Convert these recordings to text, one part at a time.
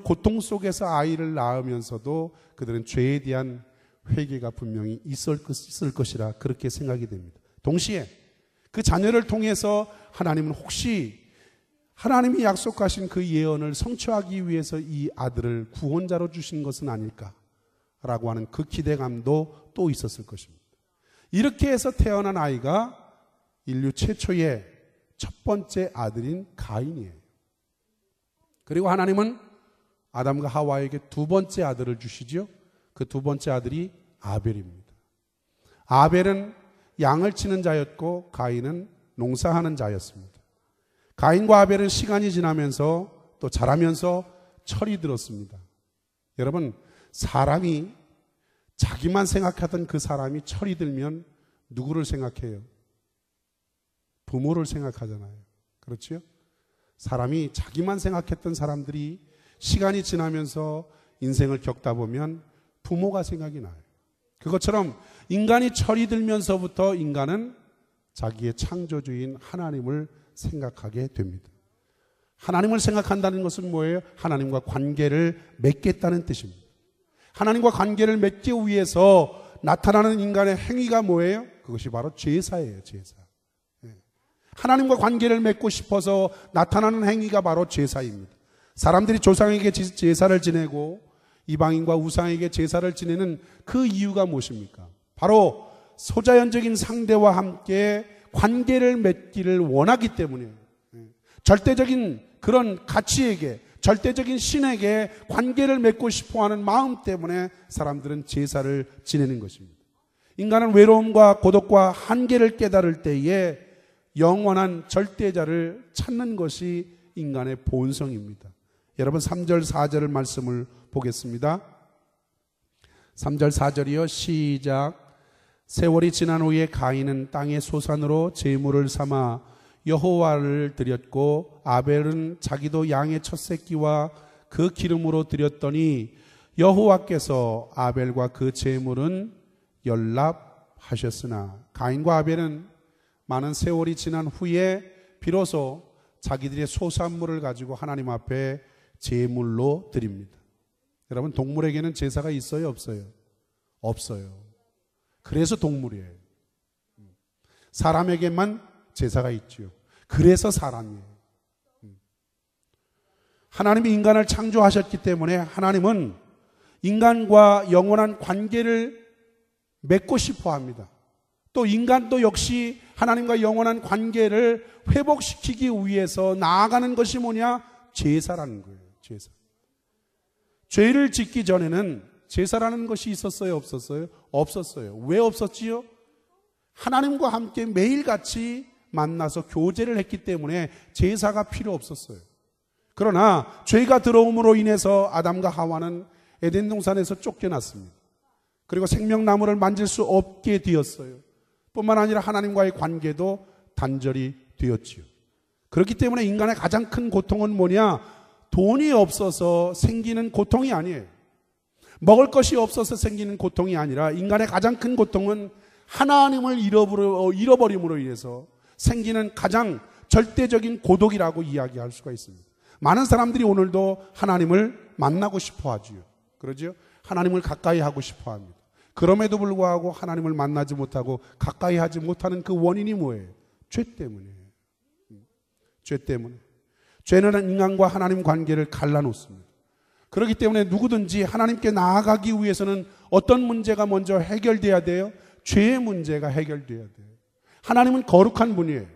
고통 속에서 아이를 낳으면서도 그들은 죄에 대한 회개가 분명히 있을 것이라 그렇게 생각이 됩니다. 동시에 그 자녀를 통해서 하나님은 혹시 하나님이 약속하신 그 예언을 성취하기 위해서 이 아들을 구원자로 주신 것은 아닐까라고 하는 그 기대감도 또 있었을 것입니다. 이렇게 해서 태어난 아이가 인류 최초의 첫 번째 아들인 가인이에요. 그리고 하나님은 아담과 하와에게 두 번째 아들을 주시죠. 그 두 번째 아들이 아벨입니다. 아벨은 양을 치는 자였고 가인은 농사하는 자였습니다. 가인과 아벨은 시간이 지나면서 또 자라면서 철이 들었습니다. 여러분, 사람이 자기만 생각하던 그 사람이 철이 들면 누구를 생각해요? 부모를 생각하잖아요. 그렇죠? 사람이 자기만 생각했던 사람들이 시간이 지나면서 인생을 겪다 보면 부모가 생각이 나요. 그것처럼 인간이 철이 들면서부터 인간은 자기의 창조주인 하나님을 생각하게 됩니다. 하나님을 생각한다는 것은 뭐예요? 하나님과 관계를 맺겠다는 뜻입니다. 하나님과 관계를 맺기 위해서 나타나는 인간의 행위가 뭐예요? 그것이 바로 제사예요, 제사. 하나님과 관계를 맺고 싶어서 나타나는 행위가 바로 제사입니다. 사람들이 조상에게 제사를 지내고 이방인과 우상에게 제사를 지내는 그 이유가 무엇입니까? 바로 소자연적인 상대와 함께 관계를 맺기를 원하기 때문이에요. 절대적인 그런 가치에게, 절대적인 신에게 관계를 맺고 싶어하는 마음 때문에 사람들은 제사를 지내는 것입니다. 인간은 외로움과 고독과 한계를 깨달을 때에 영원한 절대자를 찾는 것이 인간의 본성입니다. 여러분 3절 4절의 말씀을 보겠습니다. 3절 4절이요. 시작. 세월이 지난 후에 가인은 땅의 소산으로 제물을 삼아 여호와를 드렸고 아벨은 자기도 양의 첫 새끼와 그 기름으로 드렸더니 여호와께서 아벨과 그 제물은 연락하셨으나 가인과 아벨은 많은 세월이 지난 후에 비로소 자기들의 소산물을 가지고 하나님 앞에 제물로 드립니다. 여러분, 동물에게는 제사가 있어요, 없어요? 없어요. 그래서 동물이에요. 사람에게만 제사가 있지요. 그래서 사람이에요. 하나님이 인간을 창조하셨기 때문에 하나님은 인간과 영원한 관계를 맺고 싶어 합니다. 또 인간도 역시 하나님과 영원한 관계를 회복시키기 위해서 나아가는 것이 뭐냐? 제사라는 거예요. 제사. 죄를 짓기 전에는 제사라는 것이 있었어요, 없었어요? 없었어요. 왜 없었지요? 하나님과 함께 매일같이 만나서 교제를 했기 때문에 제사가 필요 없었어요. 그러나 죄가 들어옴으로 인해서 아담과 하와는 에덴 동산에서 쫓겨났습니다. 그리고 생명나무를 만질 수 없게 되었어요. 뿐만 아니라 하나님과의 관계도 단절이 되었지요. 그렇기 때문에 인간의 가장 큰 고통은 뭐냐? 돈이 없어서 생기는 고통이 아니에요. 먹을 것이 없어서 생기는 고통이 아니라 인간의 가장 큰 고통은 하나님을 잃어버림으로 인해서 생기는 가장 절대적인 고독이라고 이야기할 수가 있습니다. 많은 사람들이 오늘도 하나님을 만나고 싶어 하지요. 그러죠? 하나님을 가까이 하고 싶어 합니다. 그럼에도 불구하고 하나님을 만나지 못하고 가까이 하지 못하는 그 원인이 뭐예요? 죄 때문이에요. 죄 때문에. 죄는 인간과 하나님 관계를 갈라놓습니다. 그렇기 때문에 누구든지 하나님께 나아가기 위해서는 어떤 문제가 먼저 해결돼야 돼요? 죄의 문제가 해결돼야 돼요. 하나님은 거룩한 분이에요.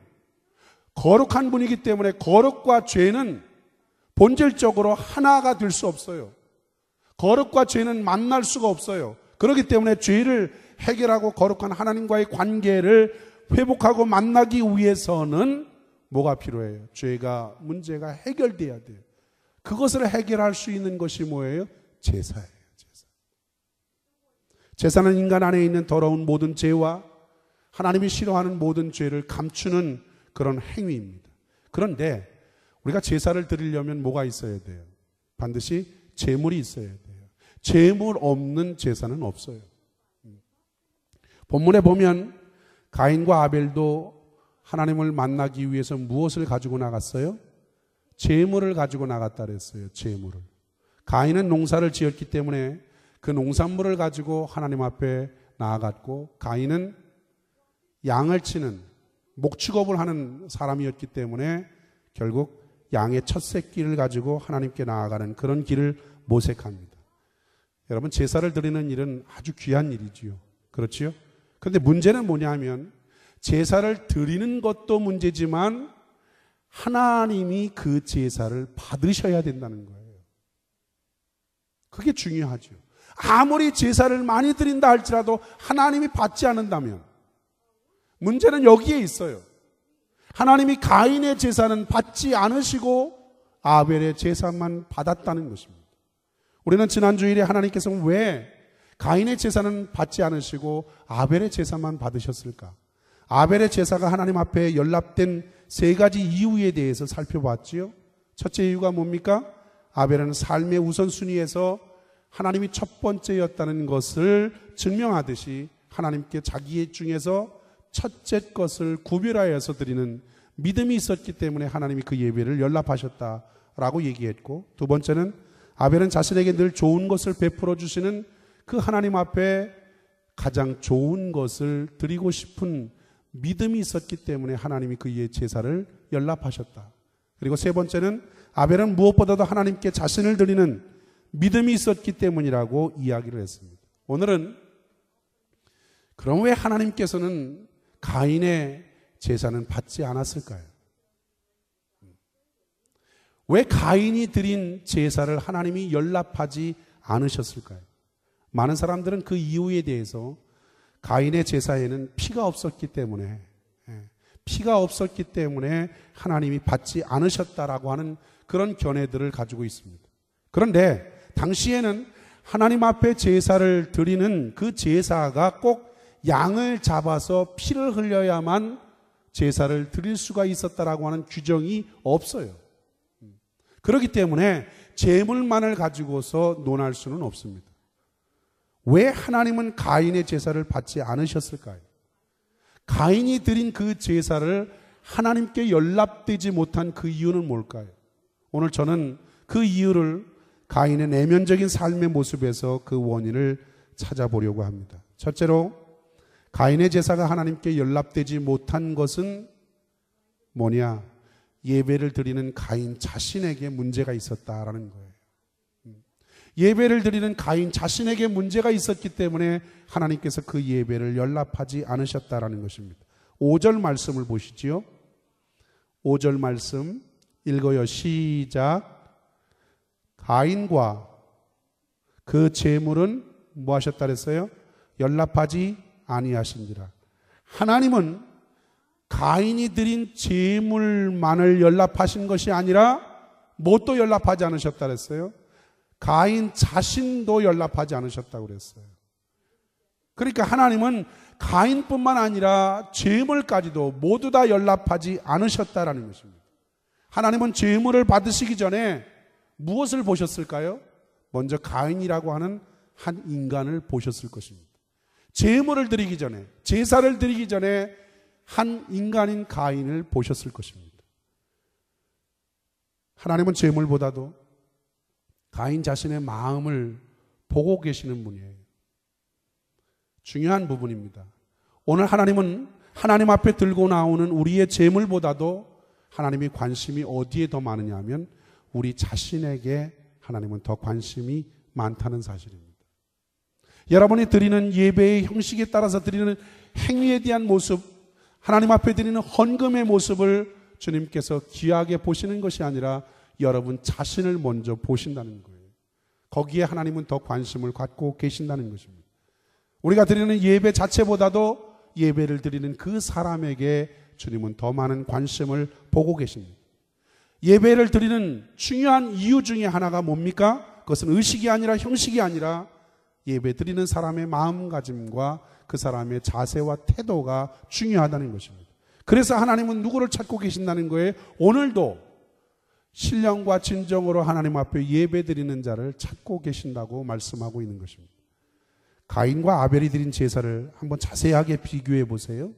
거룩한 분이기 때문에 거룩과 죄는 본질적으로 하나가 될 수 없어요. 거룩과 죄는 만날 수가 없어요. 그렇기 때문에 죄를 해결하고 거룩한 하나님과의 관계를 회복하고 만나기 위해서는 뭐가 필요해요? 죄가, 문제가 해결돼야 돼요. 그것을 해결할 수 있는 것이 뭐예요? 제사예요. 제사. 제사는 인간 안에 있는 더러운 모든 죄와 하나님이 싫어하는 모든 죄를 감추는 그런 행위입니다. 그런데 우리가 제사를 드리려면 뭐가 있어야 돼요? 반드시 제물이 있어야 돼요. 제물 없는 제사는 없어요. 본문에 보면 가인과 아벨도 하나님을 만나기 위해서 무엇을 가지고 나갔어요? 제물을 가지고 나갔다 그랬어요. 제물을. 가인은 농사를 지었기 때문에 그 농산물을 가지고 하나님 앞에 나아갔고, 가인은 양을 치는 목축업을 하는 사람이었기 때문에 결국 양의 첫 새끼를 가지고 하나님께 나아가는 그런 길을 모색합니다. 여러분, 제사를 드리는 일은 아주 귀한 일이지요. 그렇지요? 그런데 문제는 뭐냐면 제사를 드리는 것도 문제지만 하나님이 그 제사를 받으셔야 된다는 거예요. 그게 중요하죠. 아무리 제사를 많이 드린다 할지라도 하나님이 받지 않는다면, 문제는 여기에 있어요. 하나님이 가인의 제사는 받지 않으시고 아벨의 제사만 받았다는 것입니다. 우리는 지난 주일에 하나님께서 왜 가인의 제사는 받지 않으시고 아벨의 제사만 받으셨을까? 아벨의 제사가 하나님 앞에 연락된 세 가지 이유에 대해서 살펴봤지요. 첫째 이유가 뭡니까? 아벨은 삶의 우선순위에서 하나님이 첫 번째였다는 것을 증명하듯이 하나님께 자기 중에서 첫째 것을 구별하여서 드리는 믿음이 있었기 때문에 하나님이 그 예배를 연락하셨다라고 얘기했고, 두 번째는 아벨은 자신에게 늘 좋은 것을 베풀어 주시는 그 하나님 앞에 가장 좋은 것을 드리고 싶은 믿음이 있었기 때문에 하나님이 그의 제사를 연락하셨다. 그리고 세 번째는 아벨은 무엇보다도 하나님께 자신을 드리는 믿음이 있었기 때문이라고 이야기를 했습니다. 오늘은 그럼 왜 하나님께서는 가인의 제사는 받지 않았을까요? 왜 가인이 드린 제사를 하나님이 연락하지 않으셨을까요? 많은 사람들은 그 이유에 대해서 가인의 제사에는 피가 없었기 때문에 하나님이 받지 않으셨다라고 하는 그런 견해들을 가지고 있습니다. 그런데 당시에는 하나님 앞에 제사를 드리는 그 제사가 꼭 양을 잡아서 피를 흘려야만 제사를 드릴 수가 있었다라고 하는 규정이 없어요. 그렇기 때문에 제물만을 가지고서 논할 수는 없습니다. 왜 하나님은 가인의 제사를 받지 않으셨을까요? 가인이 드린 그 제사를 하나님께 연락되지 못한 그 이유는 뭘까요? 오늘 저는 그 이유를 가인의 내면적인 삶의 모습에서 그 원인을 찾아보려고 합니다. 첫째로, 가인의 제사가 하나님께 연락되지 못한 것은 뭐냐? 예배를 드리는 가인 자신에게 문제가 있었다라는 거예요. 예배를 드리는 가인 자신에게 문제가 있었기 때문에 하나님께서 그 예배를 연락하지 않으셨다라는 것입니다. 5절 말씀을 보시지요. 5절 말씀 읽어요. 시작. 가인과 그 제물은 뭐 하셨다 그랬어요? 연락하지 아니하신지라. 하나님은 가인이 드린 제물만을 연락하신 것이 아니라 뭣도 연락하지 않으셨다 그랬어요? 가인 자신도 연락하지 않으셨다고 그랬어요. 그러니까 하나님은 가인뿐만 아니라 제물까지도 모두 다 연락하지 않으셨다라는 것입니다. 하나님은 제물을 받으시기 전에 무엇을 보셨을까요? 먼저 가인이라고 하는 한 인간을 보셨을 것입니다. 제물을 드리기 전에, 제사를 드리기 전에 한 인간인 가인을 보셨을 것입니다. 하나님은 제물보다도 가인 자신의 마음을 보고 계시는 분이에요. 중요한 부분입니다. 오늘 하나님은 하나님 앞에 들고 나오는 우리의 제물보다도 하나님의 관심이 어디에 더 많으냐 하면 우리 자신에게 하나님은 더 관심이 많다는 사실입니다. 여러분이 드리는 예배의 형식에 따라서 드리는 행위에 대한 모습, 하나님 앞에 드리는 헌금의 모습을 주님께서 귀하게 보시는 것이 아니라 여러분 자신을 먼저 보신다는 거예요. 거기에 하나님은 더 관심을 갖고 계신다는 것입니다. 우리가 드리는 예배 자체보다도 예배를 드리는 그 사람에게 주님은 더 많은 관심을 보고 계십니다. 예배를 드리는 중요한 이유 중에 하나가 뭡니까? 그것은 의식이 아니라 형식이 아니라 예배 드리는 사람의 마음가짐과 그 사람의 자세와 태도가 중요하다는 것입니다. 그래서 하나님은 누구를 찾고 계신다는 거예요? 오늘도 신령과 진정으로 하나님 앞에 예배 드리는 자를 찾고 계신다고 말씀하고 있는 것입니다. 가인과 아벨이 드린 제사를 한번 자세하게 비교해 보세요.